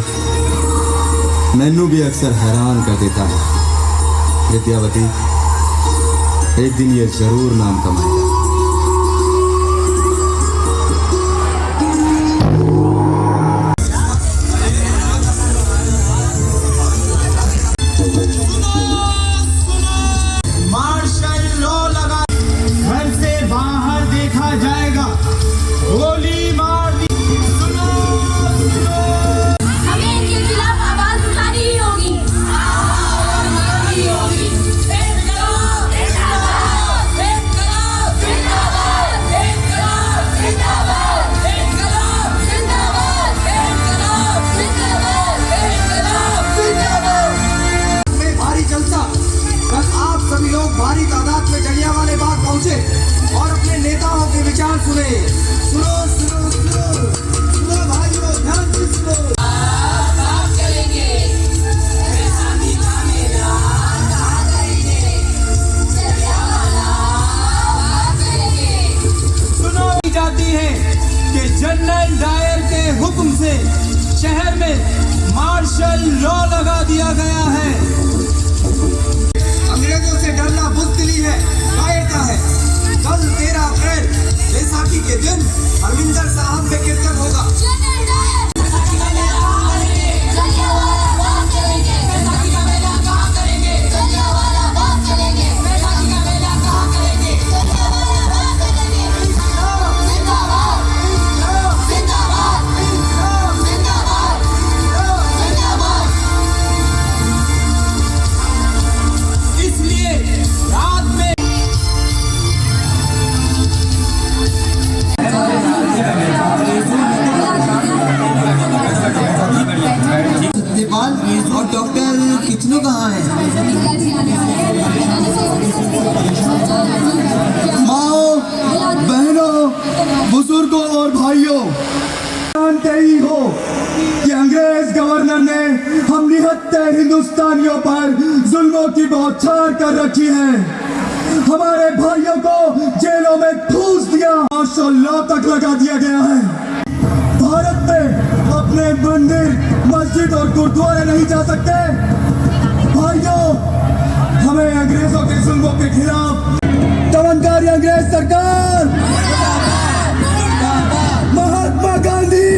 मैनू भी अक्सर हैरान कर देता है। विद्यावती एक दिन ये जरूर नाम कमाएगा। मार्शल लॉ लगा, घर से बाहर देखा जाएगा, गोली मार दी। सुनो सुनो, हमें इनके खिलाफ आवाज उठानी ही होगी। में भारी जलसा, कल आप सभी लोग भारी तादाद में जलियांवाला बाग पहुंचे और अपने नेताओं के विचार सुने। सुनो सुनो सुनो सुनो भाइयों, ध्यान से सुनो। सुनो जाती है कि जनरल डायर के हुक्म से शहर में मार्शल लॉ लगा दिया गया है। अंग्रेजों से डरना बुज़दिली है, कायरता है। कल 13 अप्रैल बैसाखी के दिन हरमिंदर साहब में कीर्तन होगा। इसलिए रात में सत्यपाल और डॉक्टर किचनू कहाँ है? माओ, बहनों, बुजुर्गों और भाइयों, जानते ही हो कि अंग्रेज गवर्नर ने हम निहत्थे हिंदुस्तानियों पर जुल्मों की बौछार कर रखी है। हमारे भाइयों को जेलों में ठूस दिया, मार्शल लॉ तक लगा दिया गया है। भारत में अपने मंदिर, मस्जिद और गुरुद्वारे नहीं जा सकते। भाइयों, हमें अंग्रेजों के जुल्मों के खिलाफ दमनकारी अंग्रेज सरकार, महात्मा गांधी,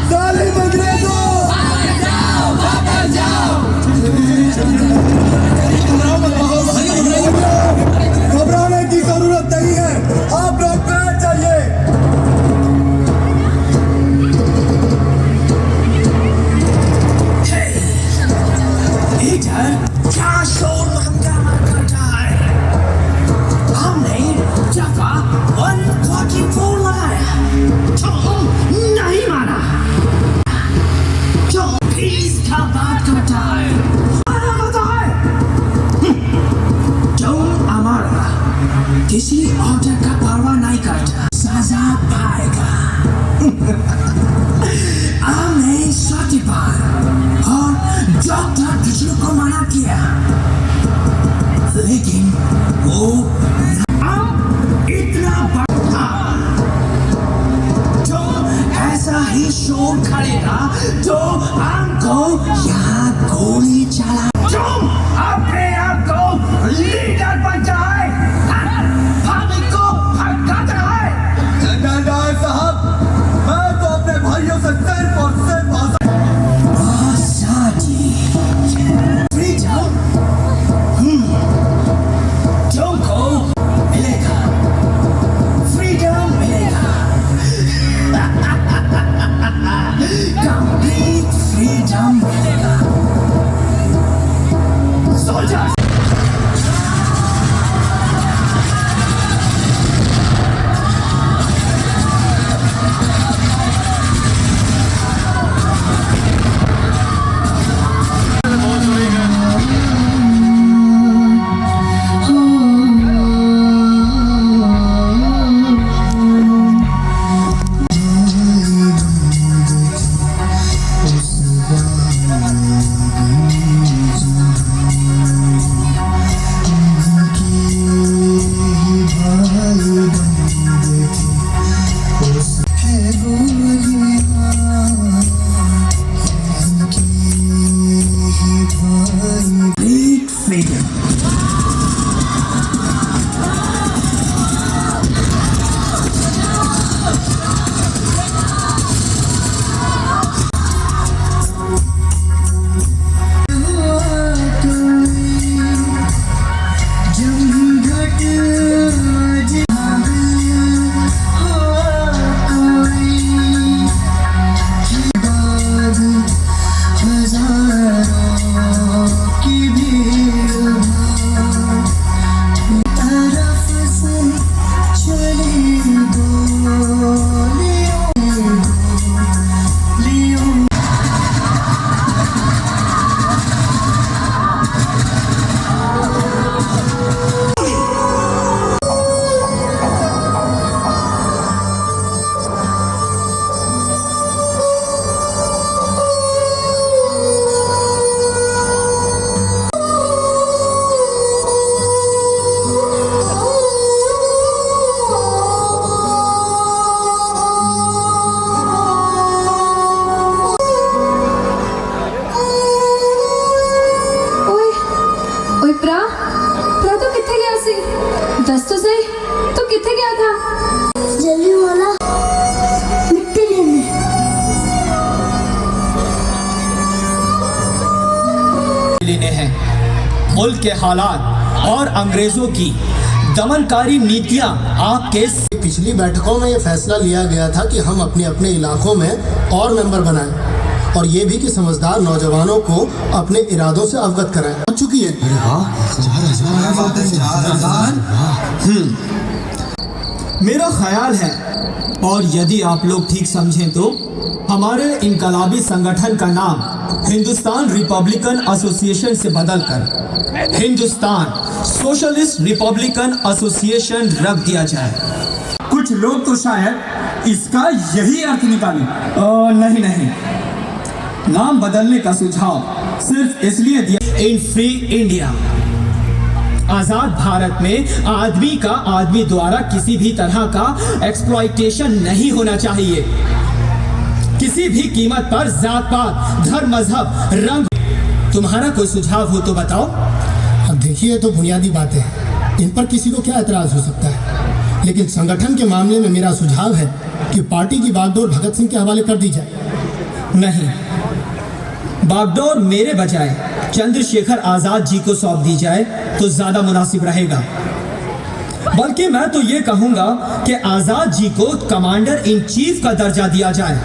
जालिम अंग्रेजों, घबराने की जरूरत नहीं है, आप लोग बैठ जाइए। इधर क्या शोर हंगामा करता है? हमने जगह 144 लगाया, तुम नहीं माना। तुम पीस का बात करता है, माना करता है। तुम हमारा किसी ऑर्डर का परवाह नहीं करता, सजा पाएगा। हमने सत्यपाल और डॉक्टर किचनू को मना किया, लेकिन वो इतना बड़ा जो ऐसा ही शोर करेगा तो हमको यहाँ गोली चला। तुम अपने आप को लीडर बन जाए, भाभी को भड़काता है। जनरल डायर साहब, मैं तो अपने भाइयों से सिर्फ और सिर्फ आजादी, फ्रीडम तुमको मिलेगा, फ्रीडम मिलेगा, कंप्लीट फ्रीडम मिलेगा। सोल्जर्स, मुल्क के हालात और अंग्रेजों की दमनकारी नीतियां आपके पिछली बैठकों में ये फैसला लिया गया था कि हम अपने अपने इलाकों में और मेंबर बनाएं और ये भी कि समझदार नौजवानों को अपने इरादों से अवगत कराएं। हो चुकी है। मेरा ख्याल है, और यदि आप लोग ठीक समझें तो हमारे इनकलाबी संगठन का नाम हिंदुस्तान रिपब्लिकन एसोसिएशन से बदलकर हिंदुस्तान सोशलिस्ट रिपब्लिकन एसोसिएशन रख दिया जाए। कुछ लोग तो शायद इसका यही अर्थ निकालें। नहीं, नाम बदलने का सुझाव सिर्फ इसलिए दिया इन फ्री इंडिया, आजाद भारत में आदमी का आदमी द्वारा किसी भी तरह का एक्सप्लॉइटेशन नहीं होना चाहिए। किसी भी कीमत पर जात पात धर्म मजहब रंग। तुम्हारा कोई सुझाव हो तो बताओ। अब देखिए, तो बुनियादी बातें हैं, इन पर किसी को क्या एतराज हो सकता है, लेकिन संगठन के मामले में मेरा सुझाव है कि पार्टी की बागडोर भगत सिंह के हवाले कर दी जाए। नहीं, बागडोर मेरे बजाय चंद्रशेखर आजाद जी को सौंप दी जाए तो ज्यादा मुनासिब रहेगा। बल्कि मैं तो ये कहूंगा कि आजाद जी को कमांडर इन चीफ का दर्जा दिया जाए।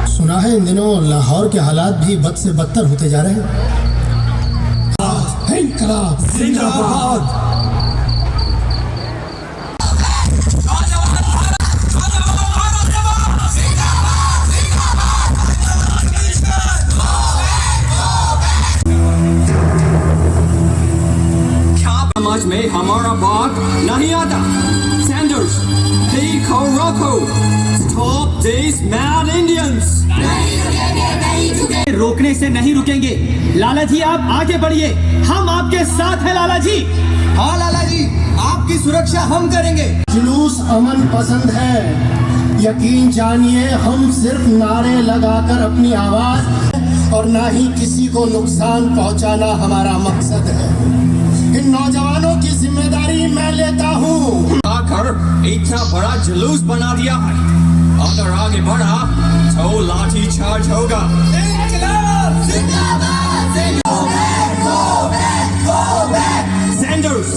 सुना है इन दिनों लाहौर के हालात भी बद से बदतर होते जा रहे हैं। इनकलाब जिंदाबाद। समझ में हमारा बात नहीं आता। Sanders, Pico Rocco, stop these mad Indians! रोकने से नहीं रुकेंगे। लाला जी आप आगे बढ़िए, हम आपके साथ हैं लाला जी। हाँ लाला जी, आपकी सुरक्षा हम करेंगे। जुलूस अमन पसंद है, यकीन जानिए हम सिर्फ नारे लगाकर अपनी आवाज और ना ही किसी को नुकसान पहुंचाना हमारा मकसद है। इन नौजवानों की जिम्मेदारी मैं लेता हूँ। आकर इतना बड़ा जुलूस बना दिया है, अगर आगे बढ़ा तो लाठी चार्ज होगा। सैंडर्स,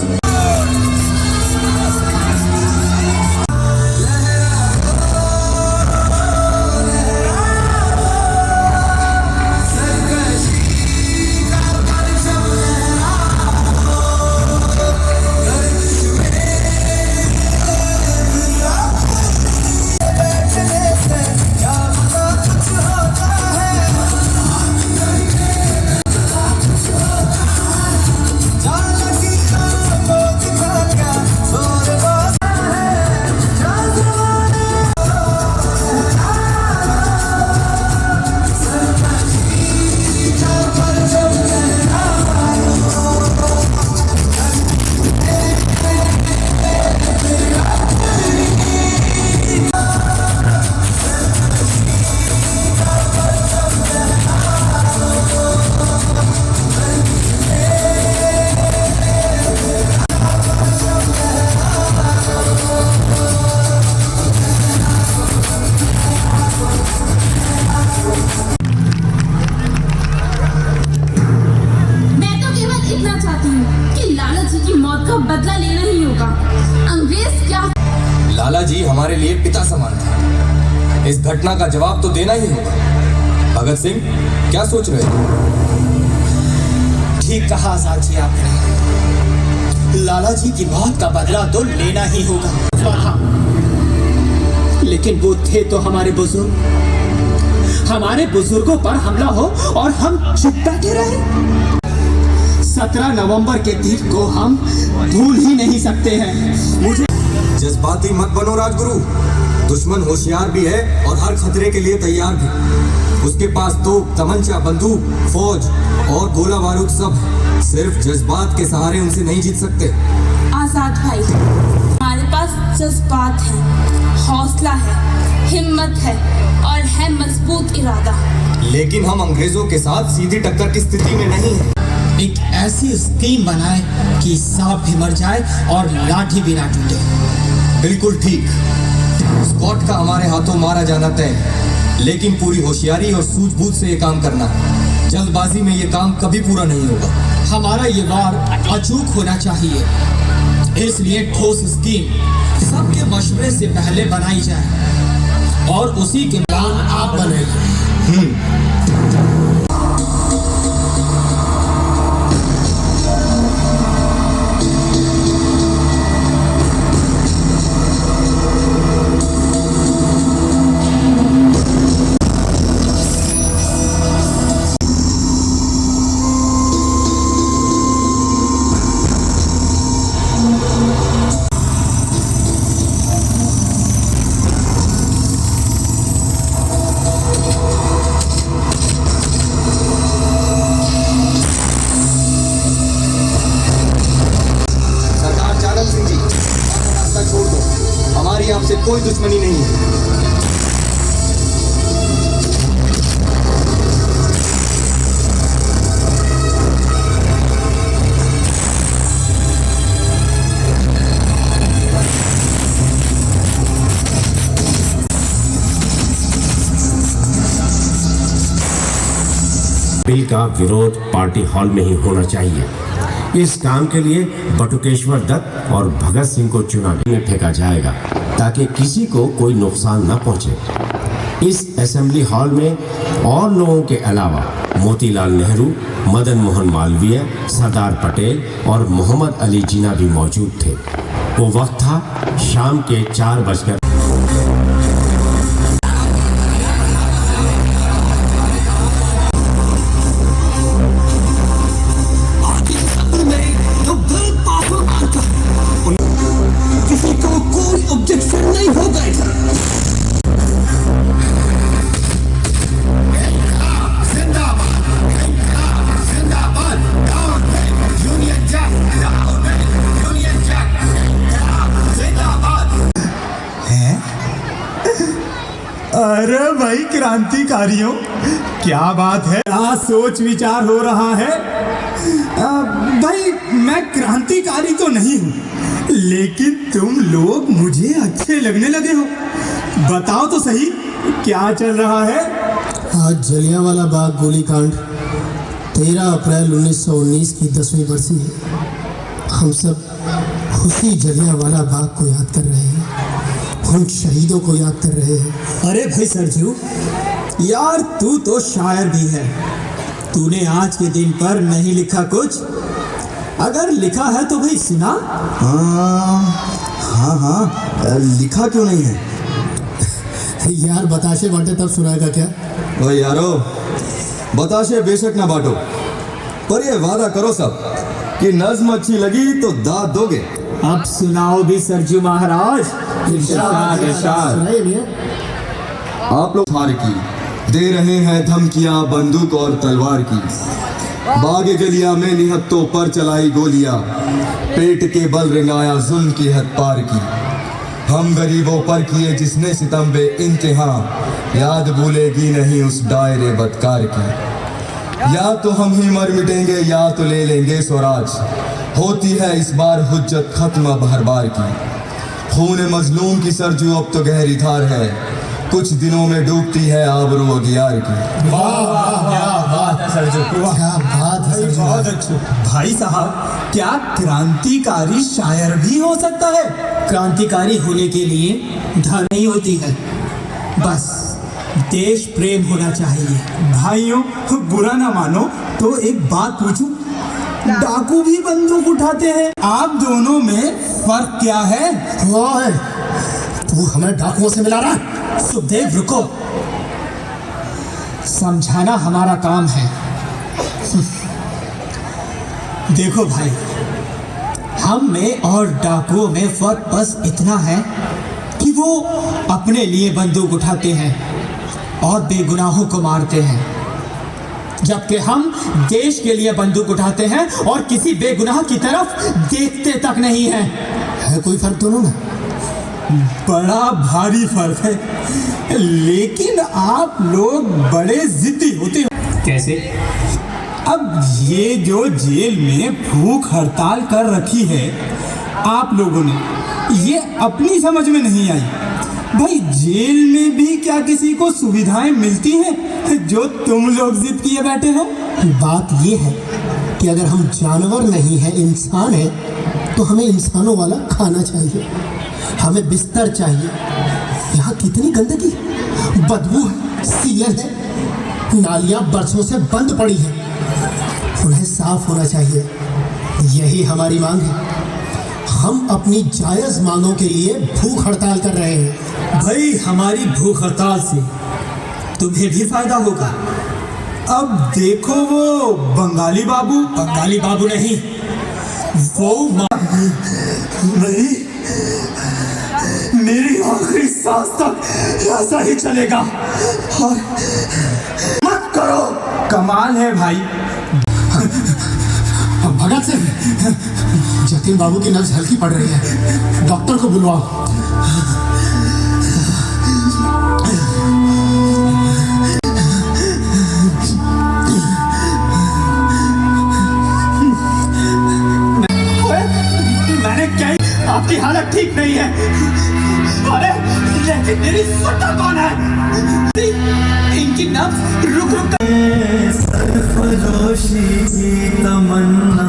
बदला लेना ही होगा। अंग्रेज क्या? लाला जी हमारे लिए पिता समान थे, इस घटना का जवाब तो देना ही होगा। भगत सिंह क्या सोच रहे हो? ठीक कहा आजाद जी आपने, लाला जी की मौत का बदला तो लेना ही होगा। लेकिन वो थे तो हमारे बुजुर्ग, हमारे बुजुर्गों पर हमला हो और हम चुप बैठे रहे। 17 नवंबर के दिन को हम भूल ही नहीं सकते हैं। मुझे जज्बाती मत बनो राजगुरु, दुश्मन होशियार भी है और हर खतरे के लिए तैयार भी। उसके पास तो तमंचा, बंदूक, फौज और गोला बारूद सब है। सिर्फ जज्बात के सहारे उनसे नहीं जीत सकते। आजाद भाई, हमारे पास जज्बात है, हौसला है, हिम्मत है और है मजबूत इरादा। लेकिन हम अंग्रेजों के साथ सीधी टक्कर की स्थिति में नहीं है। एक ऐसी स्कीम बनाए कि सांप भी मर जाए और लाठी भी ना टूटे। बिल्कुल ठीक। स्कॉट का हमारे हाथों मारा जाना तय है, लेकिन पूरी होशियारी और सूझबूझ से ये काम करना है। जल्दबाजी में ये काम कभी पूरा नहीं होगा। हमारा ये वार अचूक होना चाहिए। इसलिए ठोस स्कीम सबके मशवरे से पहले बनाई जाए और उसी के प्लान आप बनाइए। आपसे कोई दुश्मनी नहीं है। बिल का विरोध पार्टी हॉल में ही होना चाहिए। इस काम के लिए बटुकेश्वर दत्त और भगत सिंह को चुनावी में फेंका जाएगा ताकि किसी को कोई नुकसान न पहुंचे। इस असेंबली हॉल में और लोगों के अलावा मोतीलाल नेहरू, मदन मोहन मालवीय, सरदार पटेल और मोहम्मद अली जिन्ना भी मौजूद थे। वो वक्त था शाम के 4:00 अरे भाई क्रांतिकारियों, क्या बात है, क्या सोच विचार हो रहा है। भाई मैं क्रांतिकारी तो नहीं हूँ, लेकिन तुम लोग मुझे अच्छे लगने लगे हो। बताओ तो सही, क्या चल रहा है। आज जलियांवाला बाग गोलीकांड 13 अप्रैल 1919 की 10वीं बरसी है। हम सब उसी जलियांवाला बाग को याद कर रहे हैं, उन शहीदों को याद कर रहे हैं। अरे भाई सरजू यार, तू तो शायर भी है। तूने आज के दिन पर नहीं लिखा कुछ? अगर लिखा है तो भाई सुना। हाँ, लिखा क्यों नहीं है? यार बताशे बांटे तब सुनाएगा क्या? ओ यारो, बताशे बेशक ना बांटो, पर ये वादा करो सब कि नज्म अच्छी लगी तो दाद दोगे। अब सुनाओ भी सरजू महाराज। आप लोग हार की दे रहे हैं धमकियां बंदूक और तलवार की। बागे गलिया में निहत्तों पर चलाई गोलियां, पेट के बल रिंगाया जुल्म की हद पार की। हम गरीबों पर किए जिसने सितम बे इंतहा, याद भूलेगी नहीं उस डायरे बदकार की। या तो हम ही मर मिटेंगे या तो ले लेंगे स्वराज, होती है इस बार हुज्जत खत्म हर बार की। खून मजलूम की सरजू अब तो गहरी धार है, कुछ दिनों में डूबती है आबरू अगियार की। वाह, क्या बात है सरजू, क्या बात है सरजू, बहुत अच्छी। भाई साहब, क्या क्रांतिकारी शायर भी हो सकता है? क्रांतिकारी होने के लिए धन नहीं होती है, बस देश प्रेम होना चाहिए। भाइयों, बुरा ना मानो तो एक बात पूछूं, डाकू भी बंदूक उठाते हैं, आप दोनों में फर्क क्या है? तू हमें डाकुओं से मिला रहा है? सुखदेव रुको, समझाना हमारा काम है। देखो भाई, हम में और डाकुओं में फर्क बस इतना है कि वो अपने लिए बंदूक उठाते हैं और बेगुनाहों को मारते हैं, जबकि हम देश के लिए बंदूक उठाते हैं और किसी बेगुनाह की तरफ देखते तक नहीं है। है कोई फर्क दोनों में? बड़ा भारी फर्क है, लेकिन आप लोग बड़े जिद्दी होते हो। कैसे? अब ये जो जेल में भूख हड़ताल कर रखी है आप लोगों ने, ये अपनी समझ में नहीं आई। भाई जेल में भी क्या किसी को सुविधाएं मिलती हैं जो तुम लोग जिद किए बैठे हो? बात ये है कि अगर हम जानवर नहीं हैं, इंसान हैं, तो हमें इंसानों वाला खाना चाहिए, हमें बिस्तर चाहिए। यहाँ कितनी गंदगी, बदबू है, सीलन है, नालियाँ बरसों से बंद पड़ी हैं, उन्हें साफ होना चाहिए। यही हमारी मांग है। हम अपनी जायज़ मांगों के लिए भूख हड़ताल कर रहे हैं। भाई हमारी भूख हड़ताल से तुम्हें भी फायदा होगा। अब देखो वो बंगाली बाबू नहीं, वो नहीं, मेरी आखिरी सांस तक ऐसा ही चलेगा। और मत करो, कमाल है भाई। भगत सिंह, जतिन बाबू की नब्ज हल्की पड़ रही है, डॉक्टर को बुलवाओ। मैंने क्या, आपकी हालत ठीक नहीं है। अरे लेकिन मेरी सुट्टा कौन है? इनकी नब्ज रुक रुक कर सरफरोशी की तमन्ना।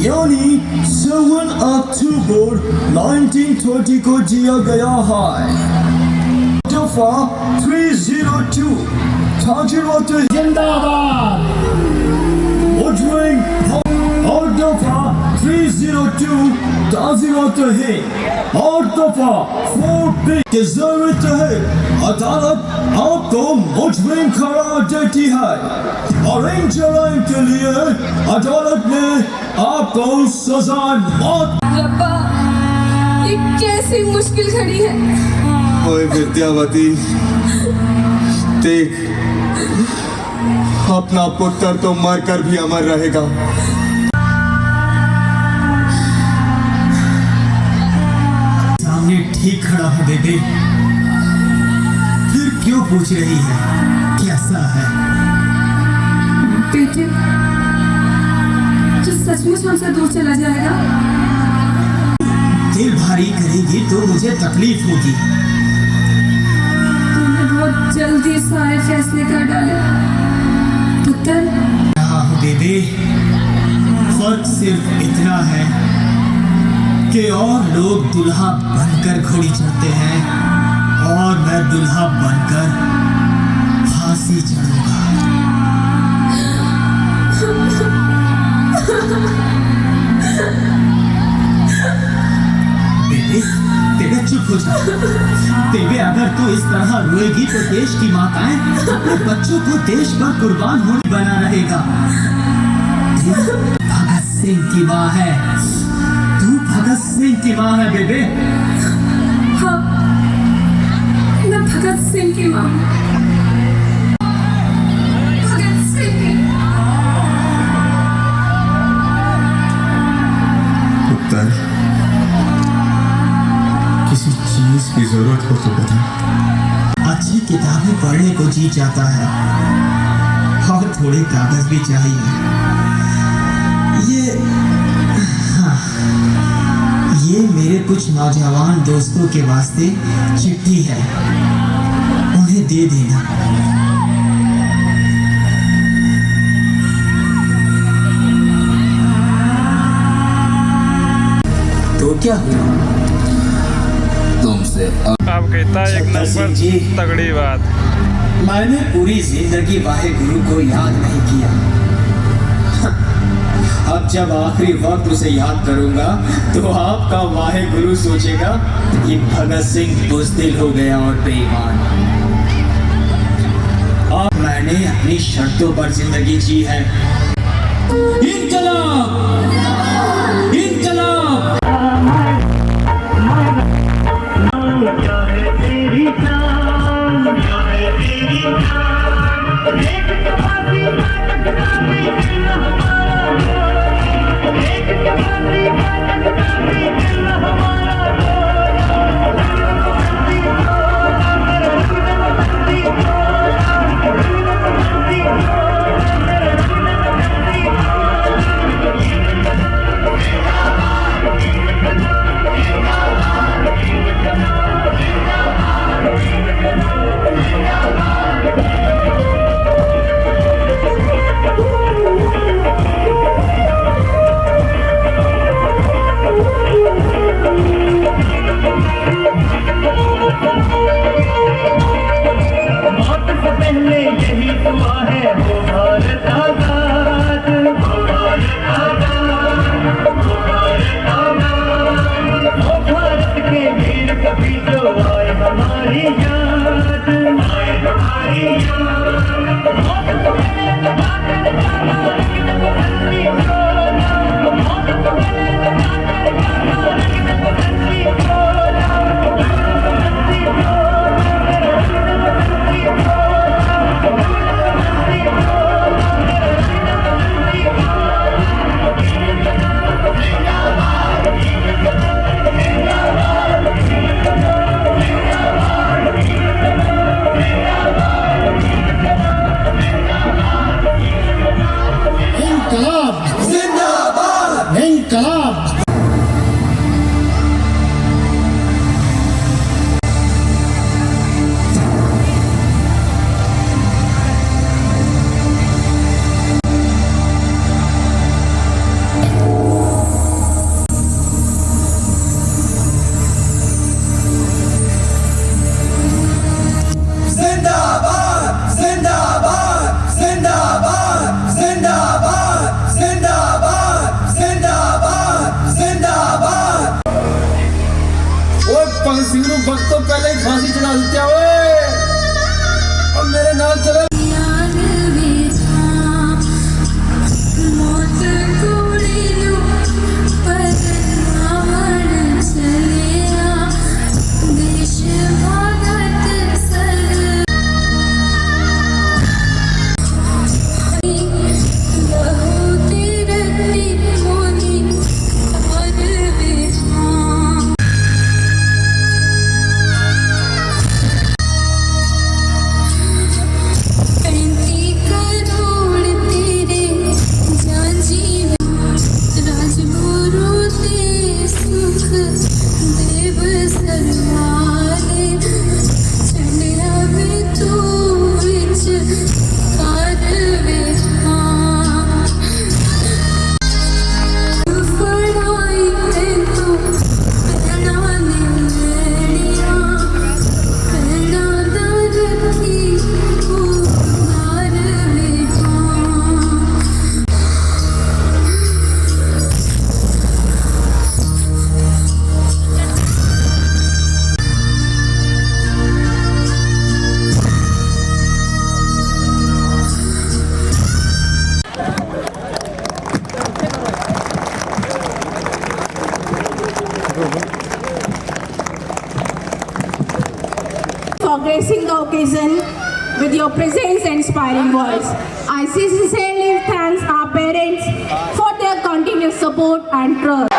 यानी 7 अक्टूबर 1920 को दिया गया है। दफा 302 ताजिर जिंदाबाद। और दफा 302 ताजिर है। और दफा 4 की जरूरत है। अदालत आपको मुजरिम करार देती है और इन जुर्म के लिए अदालत ने आपको सजा मौत। रब्बा, ये कैसी मुश्किल खड़ी है। ओए विद्यावती, देख, अपना पुत्र तो मरकर भी अमर रहेगा। सामने ठीक खड़ा हो बेबे, फिर क्यों पूछ रही है कैसा है? बेटे, जो सचमुच हमसे दूर चला जाएगा, दिल भारी करेगी तो मुझे तकलीफ होगी। तुमने बहुत जल्दी सारे फैसले कर डाले पुत्र। बेबे, फर्क सिर्फ इतना है कि और लोग दुल्हा बनकर घोड़ी चढ़ते हैं और मैं दुल्हा बनकर फांसी चढ़ूंगा। बेबे चुप हो जा। बेबे, अगर तू इस तरह रोएगी तो देश की माताएं अपने बच्चों को देश पर कुर्बान होने बना रहेगा। भगत सिंह की माँ है तू, भगत सिंह की माँ है बेबे। हाँ, मैं भगत सिंह की माँ। भगत सिंह की। पुत्र, किसी चीज की जरूरत हो तो बता। अच्छी किताबें पढ़ने को जी जाता है और थोड़े कागज भी चाहिए। ये मेरे कुछ नौजवान दोस्तों के वास्ते चिट्ठी है, उन्हें दे देना। तो क्या हुआ तुमसे? आप कहता है एक नंबर तगड़ी बात। मैंने पूरी जिंदगी वाहे गुरु को याद नहीं किया। अब जब आखिरी वक्त उसे याद करूंगा तो आपका वाहे गुरु सोचेगा कि भगत सिंह बुज़दिल हो गया और बेईमान। अब मैंने अपनी शर्तों पर जिंदगी जी है इनकलाब इनकलाब वक्त तो पहले ही फांसी चढ़ा देते और मेरे नाल चले for gracing the occasion with your presence and inspiring words. I sincerely thank our parents for their continuous support and trust.